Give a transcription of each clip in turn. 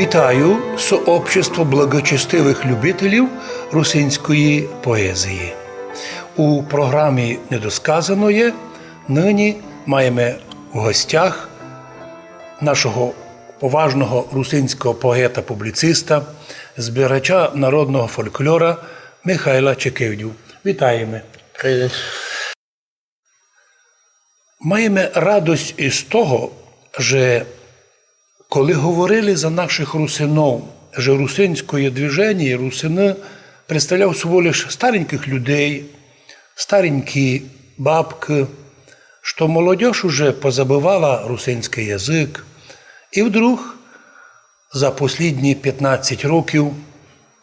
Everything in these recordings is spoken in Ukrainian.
Вітаю сообщество благочестивих любителів русинської поезії. У програмі «Недосказаноє» нині маємо в гостях нашого поважного русинського поета-публіциста, збирача народного фольклора Михайла Чекивдю. Вітаємо! Привіт. Маємо радость із того, що коли говорили за наших русинов, що русинське движення, русини представляв всього лише стареньких людей, старенькі бабки, що молодежь уже позабивала русинський язик. І вдруг за останні 15 років,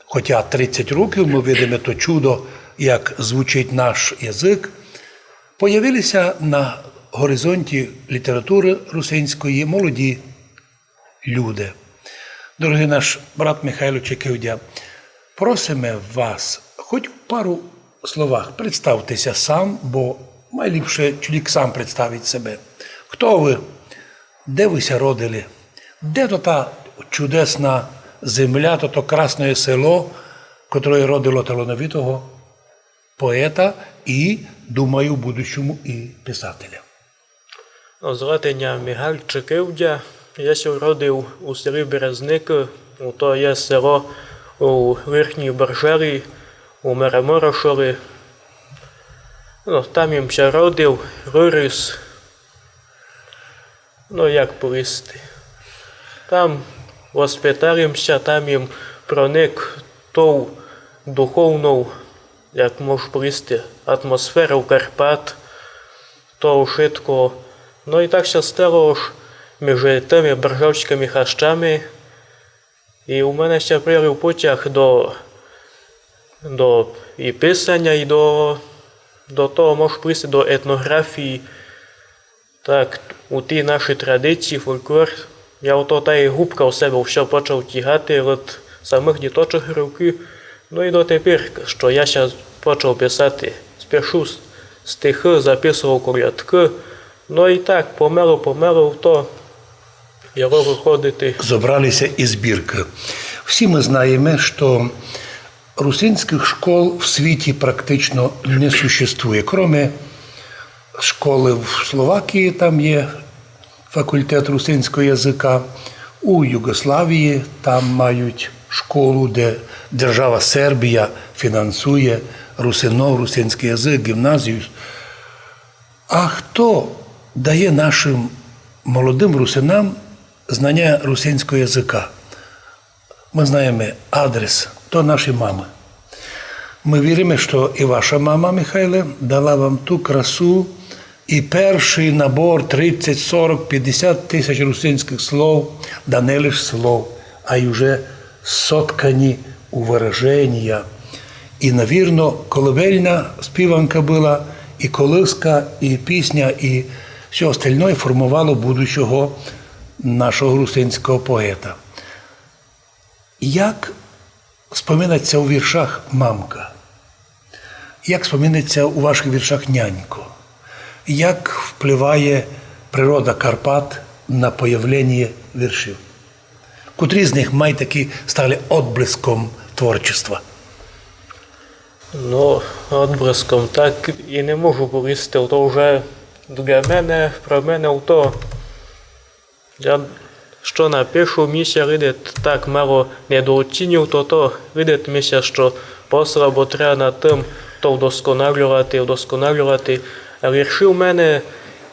хоча 30 років ми видимо то чудо, як звучить наш язик, появилися на горизонті літератури русинської молоді люди. Дорогий наш брат Михайло Чекивдя, просимо вас, хоч в пару словах, представтеся сам, бо найліпше чоловік сам представить себе. Хто ви? Де вися родили? Де то та чудесна земля, то красне село, котре родило талановитого поета і, думаю, в будущому і писателя? Звати мене Михайло Чекивдя. Я се родив у селі Березники, то є село у Верхній Боржарі, у Мереморошові. Там їм се родив, виріс, як повісти. Там воспитаємося, там їм проник ту духовну, як можу повісти, атмосферу Карпат, то швидко. І так се стало, між тими боржавськими хащами. І у мене ще прийняв потяг до і писання, і до того, можу прийти до етнографії. Так, у ті наші традиції, фольклор. Я ото та й губка у себе все почав тягати від самих діточих років. І дотепер, що я ще почав писати. Спершу стихи, записував колядки. І так, помело, то його виходити. Зобралися і збірки. Всі ми знаємо, що русинських школ в світі практично не существує. Кроме школи в Словакії, там є факультет русинського язика. У Югославії там мають школу, де держава Сербія фінансує русинов, русинський язик, гімназію. А хто дає нашим молодим русинам знання русинського язика? Ми знаємо адрес, то наші мами. Ми віримо, що і ваша мама, Михайле, дала вам ту красу, і перший набор 30, 40, 50 тисяч русинських слов, да не лише слов, а й уже соткані у вираження. І, навірно, колыбельна співанка була, і колиска, і пісня, і все остальне формувало будущого нашого русинського поета. Як споминається у віршах мамка? Як споминається у ваших віршах нянько? Як впливає природа Карпат на появлення віршів? Котрі з них мають такі стали отблиском творчества? Отблиском так і не можу повісти. То вже для мене, про мене, то я що напишу, міся видить так мало недооцінюв, то видить міся, що послабо треба над тим то вдосконалювати. А вірші у мене,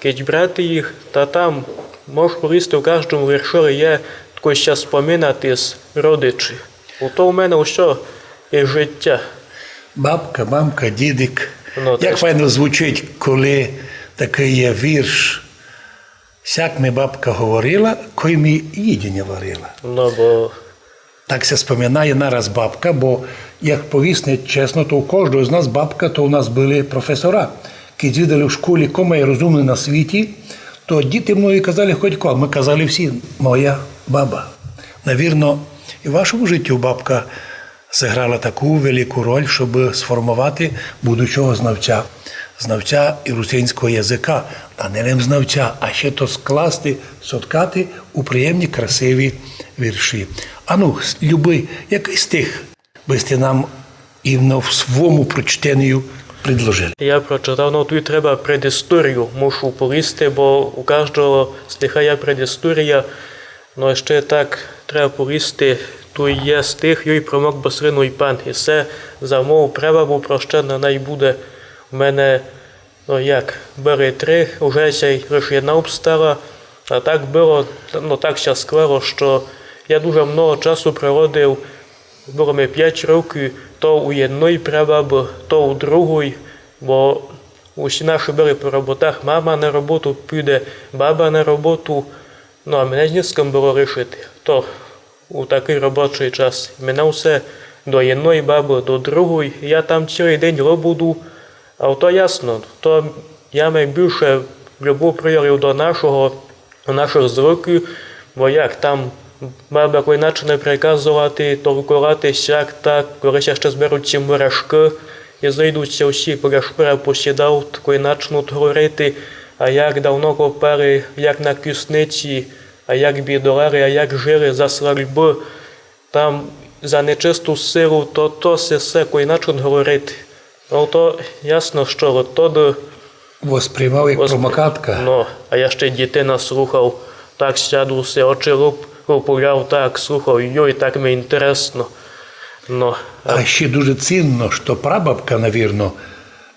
коли брати їх, та там можу повісти в кожному вірші є таке ще споминати з родичі. То у мене все і життя. Бабка, мамка, дідик. Як так. файно звучить, коли такий є вірш. Сяк ми бабка говорила, кой ми їдіння варила. Бо... Так се споминає нараз бабка, бо, як повісне, чесно, то у кожного з нас бабка, то у нас були професора. Коли видали в школі, кому є розумний на світі, то діти мною казали, хоч кого. Ми казали всі, моя баба. Навірно, і в вашому житті бабка зіграла таку велику роль, щоб сформувати будучого знавця. Знавця і русинського язика, та не лише знавця, а ще то скласти, соткати у приємні, красиві вірші. А ну, люби, який стих би сте нам іменно в своєму прочтенню предложили? Я прочитав, ну тут треба предісторію, мушу повісти, бо у кожного стиха є предісторія, ну ще так треба повісти, тут є стих, йой промок басрину і пан, і все за мову права прощена най буде. У мене, ну як, бери 3, уже сяй лише одна обстала, а так було, ну так ще склало, що я дуже много часу проводив, було ми 5 років, то у одної прабабі, то у другої, бо усі наші були по роботах, мама на роботу піде, баба на роботу, ну а мене з низьким було рішити, то у такий робочий час. Мене все до одної баби, до другої, я там цілий день роботу, а то ясно, то я найбільше любов проявив до наших зроків, бо як там баба коли почне приказувати, толкувати сяк так, коли ще зберуть ці мурашки, і зайдуться всі, поля посідав, коли почнуть говорити, а як давно копали, як на кюсниці, а як бідолари, а як жили за сральби, там за нечисту силу, то все, коли почнуть говорити. Ну то ясно, що тоді Восприймав як промокатка. Ну, а я ще дитина слухав, так сяду все, очі лупуляв, так слухав, йой, так мені інтересно. Ну, А ще дуже цінно, що прабабка, навірно,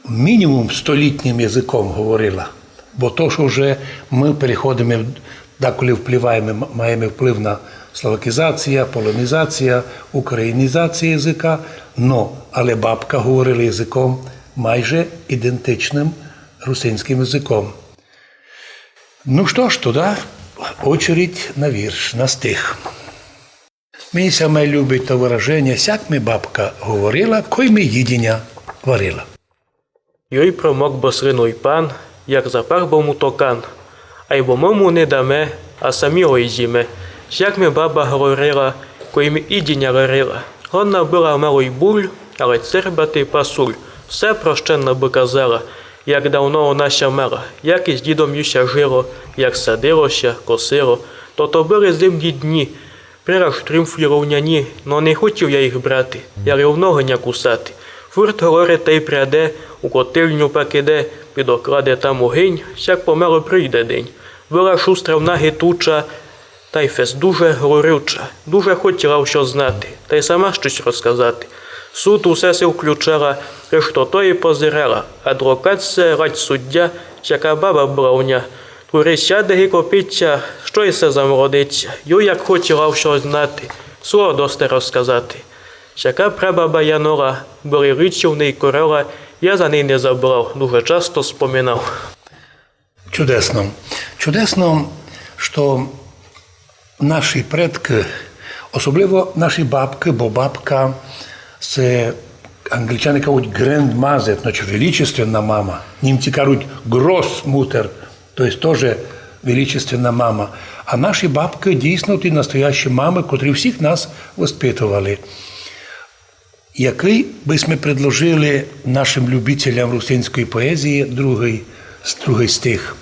мінімум 100-літнім язиком говорила. Бо то, що вже ми переходимо, деколи впливаємо, маємо вплив на словакізація, полонізація, українізація язика, але бабка говорила язиком майже ідентичним русинським язиком. Ну що ж, туди очередь на вірш, на стих. Мені саме любить то вираження, сяк ми бабка говорила, кой ми їдіння варила. йой промок басрину й пан, як запах бо му токан, а й бо мому не даме, а самі ойзіме. Як ми баба говорила, кой ми ідіння варила. Вона була малий буль, але цербатий пасуль. Все прощенно би казала, як давно вона ся мала, як із дідом юся жило, як садилося, косило. То були зимні дні, прираж трімфлі ровняні, но не хотів я їх брати, я рівного не кусати. Фурт говорить та й пряде, у котельню покиде, підокладе там огінь, сяк помало прийде день. Була шустра вона гитуча, та й фес дуже говорюча, дуже хотіла що знати, та й сама щось розказати. Суд усе се включала, лиш то і позирала, адвокат се, радь суддя, яка баба бравня. Тури сяде і копиться, що й се замродиться, ю як хотіла що знати, слово досте розказати. Яка прабаба Янора, були річі в неї корела, я за неї не забрав, дуже часто споминав. Чудесно. Чудесно, що наші предки, особливо наші бабки, бо бабка це англічани кажуть grandmother, значить величественна мама. Німці кажуть großmutter, тобто теж величественна мама. А наші бабки дійсно ті настоящі мами, котрі всіх нас воспитували. Який би ми предложили нашим любителям русинської поезії другий стих?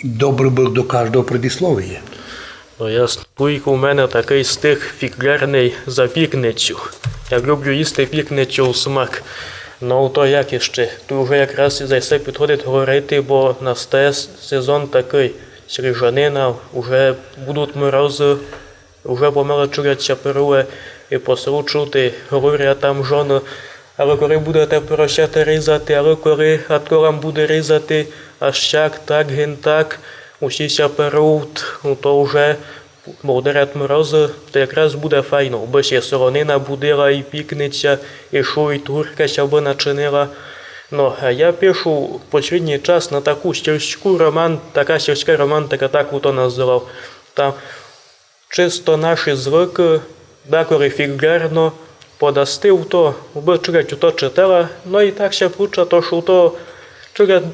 Добре був до кожного предислов'я. Ну ясно. Туйк у мене такий стих фіглярний за пікницю. Я люблю їсти пікницю у смак. Ну то як іще. Тут вже якраз і за все підходить говорити, бо настає сезон такий. Сріжанина, вже будуть морози, вже помало чуляться перує. І по селу чути, говорять там жони, але коли будете поросяти різати, але коли аткорам буде різати, аж так, ген так, усі ся перуть, то вже благодарять морози, то якраз буде файно, бо ще солонина будила і пікниця, і шу, і турка ся би начинила. Ну, а я пишу в останній час на таку сільську така сільська романтика, так то називав. Там чисто наші звики, деколи фіглярно подасти в то, би чогать то читала, ну і так ся пруча, то що то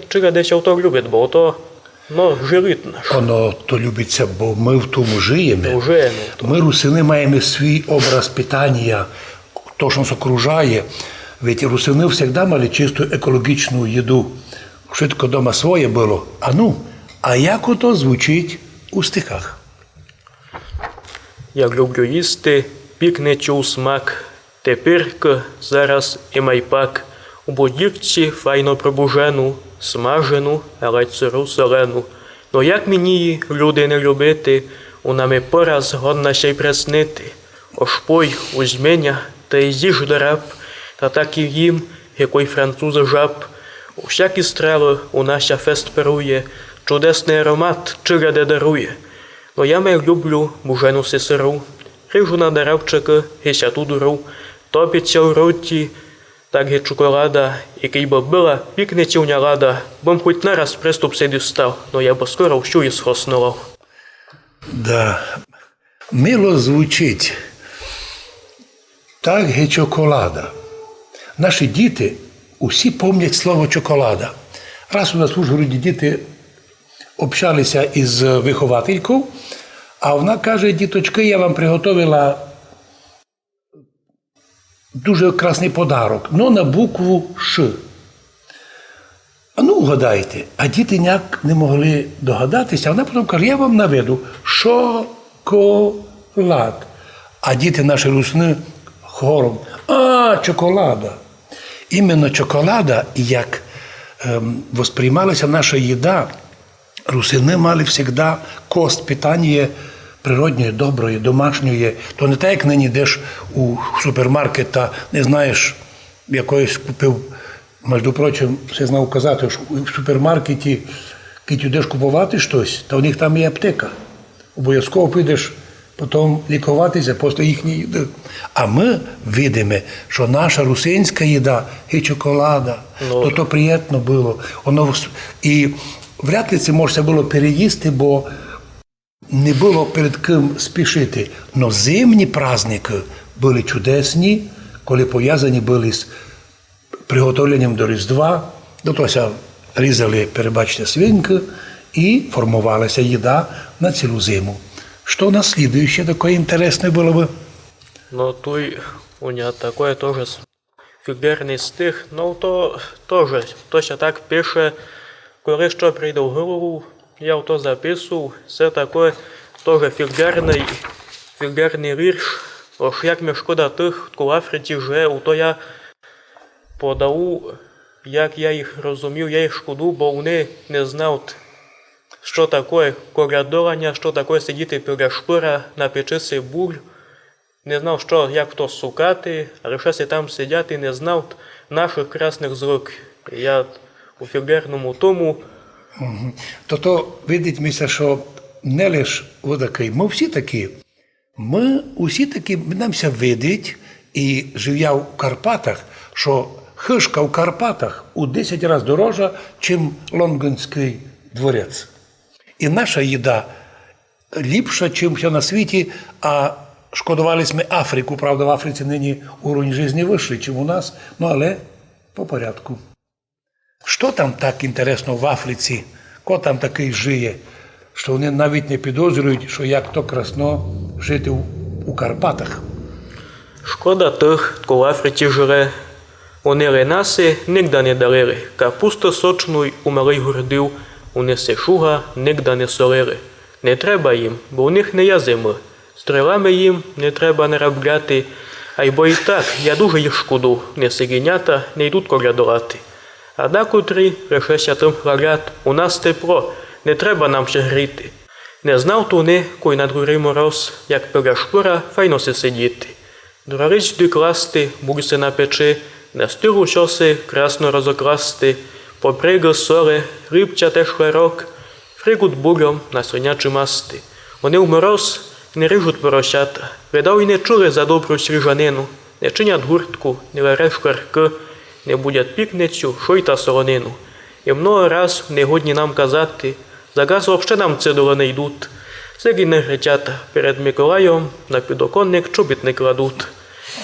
чога десь то любить, бо то живить наш. Воно то любиться, бо ми в тому живемо. Ми, русини, маємо свій образ питання, то, що нас окружає. Ведь русини завжди мали чисту екологічну їду. Швидко дома своє було. А як ото звучить у стихах? як люблю їсти, пікнечу у смак. Тепірка, зараз і майпак. У бодірці файно пробужену, смажену, але сиру солену. Но як мені її, люди, не любити, вона ми пораз годна ще й преснити. Ошпой, узьменя, та й з'їж дораб, та так і їм, який француз жаб. У всякі страви у нас ща фест перує, чудесний аромат чиляде дарує. Но я май люблю бужену сиру, ріжу на дарабчики, гися ту дуру, топиться у роті, так ге чоколада, який би була, пікне цівня лада, бом хоч нараз приступ се дістав, но я б скоро всю і схоснував. Да, мило звучить. Так ге чоколада. Наші діти усі пам'ятають слово чоколада. Раз у нас в Ужгороді діти общалися із вихователькою, а вона каже: діточки, я вам приготувала дуже красний подарок, но на букву Ш. А ну, угадайте, а діти ніяк не могли догадатися, а вона потім каже: я вам наведу шоколад. А діти наші русни хором: а, чоколада. Іменно чоколада, як восприймалася наша їда, русини мали завжди кост питання природньої, доброї, домашньої. То не так, як нині йдеш у супермаркет та не знаєш, якоїсь купив. Між прочим, все знав казати, що в супермаркеті, коли йдеш купувати щось, то у них там є аптека. Обов'язково підеш потім лікуватися після їхньої їди. А ми видимо, що наша русинська їда і чоколада, то приємно було. Воно, і вряд ли це можна було переїсти, бо не було перед ким спішити. Но зимні праздники були чудесні, коли пов'язані були з приготовленням до Різдва, тобто різали, перебачте, свинки і формувалася їда на цілу зиму. Що наслідуюче таке інтересне було би? Ну, той у нього такое тоже фігурний стих, ну то тоже, точно так пише, коли що прийде в голову, я то записував, все таке тоже фігурний вірш. Ось як мені шкода тих, хто в Африці живе, то я подав, як я їх розумів, я їх шкоду, бо вони не знають, що таке колядування, що таке сидіти біля шпира на печиці буль. Не знав, що, як то сукати, але ще там сидять і не знав наших красних зрок. Я у фігурному тому. То видить, що не лише такий, ми всі такі. Ми усі такі, нам видить, і живя в Карпатах, що хишка в Карпатах у 10 разів дорожча, ніж Лондонський дворець. І наша їда ліпша, ніж все на світі, а шкодувалися ми Африку. Правда, в Африці нині уровень життя вищий, ніж у нас, але по порядку. Що там так інтересно в Африці? Хто там такий жиє, що вони навіть не підозрюють, що як то красно жити у Карпатах? Шкода тих, хто в Африці живе. Вони ленаси нігда не дарили, капусту сочну й у малий гордив, вони сешуга нігда не солили. Не треба їм, бо у них не є зими. Стрілами їм не треба наробляти, а й бо і так, я дуже їх шкоду, не сигінята не йдуть колядувати. А декотрі решеся тим хвалять: у нас тепло, не треба нам ще гріти. Не знав то вони, кой на другий мороз, як біля шпира файно се сидіти. Дорогич докласти, бульси на печі, на стиру щоси красно розокрасти, поприги соли, рибча теж хлерок, фригуть булем на свинячі масти. Вони в мороз не ріжуть поросята, видав і не чули за добру сріжанину, не чинять гуртку, не варять шкварки, не будять пікницю, що й та солонину. І много раз не годні нам казати, за газ вообще нам цидули не йдуть. Сигі не гречата, перед Миколаєм на підоконник чобіт не кладуть.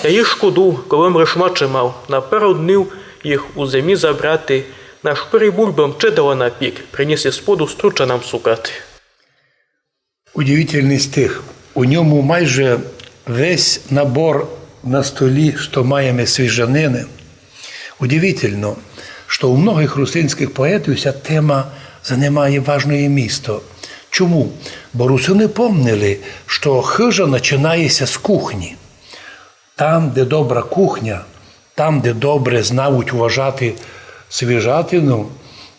Я їх шкоду, коли мришмаче мав, на пару днів їх у зимі забрати, на шпирі бульбам чидало на пік, приніс із поду струча нам сукати. Удивительний стих. У ньому майже весь набор на столі, що маємо свіжанини. Удивительно, що у многих русинських поетів ця тема займає важне місце. Чому? Бо русини помнили, що хижа починається з кухні. Там, де добра кухня, там, де добре знають вважати свіжатину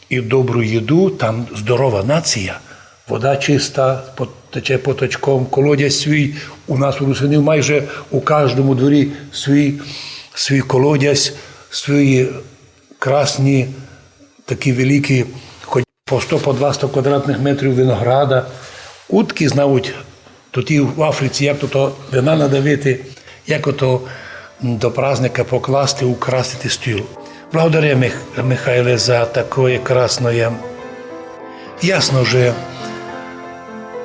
і добру їду, там здорова нація. Вода чиста, тече поточком, колодязь свій. У нас у русинів майже у кожному дворі свій колодязь, свої красні, такі великі, хоч по 100, по 200 квадратних метрів винограда. Утки знають, тоді в Африці, як то вина надавити, як ото до праздника покласти, украсити стіл. Благодаря, Михайле, за таке красне. Ясно, що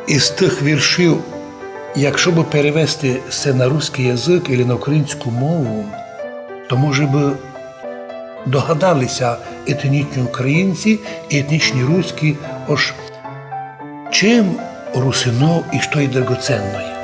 із тих віршів, якщо б перевести це на русський язик або на українську мову, то, може б, догадалися етнічні українці і етнічні руські, ось чим русино і що й драгоценне.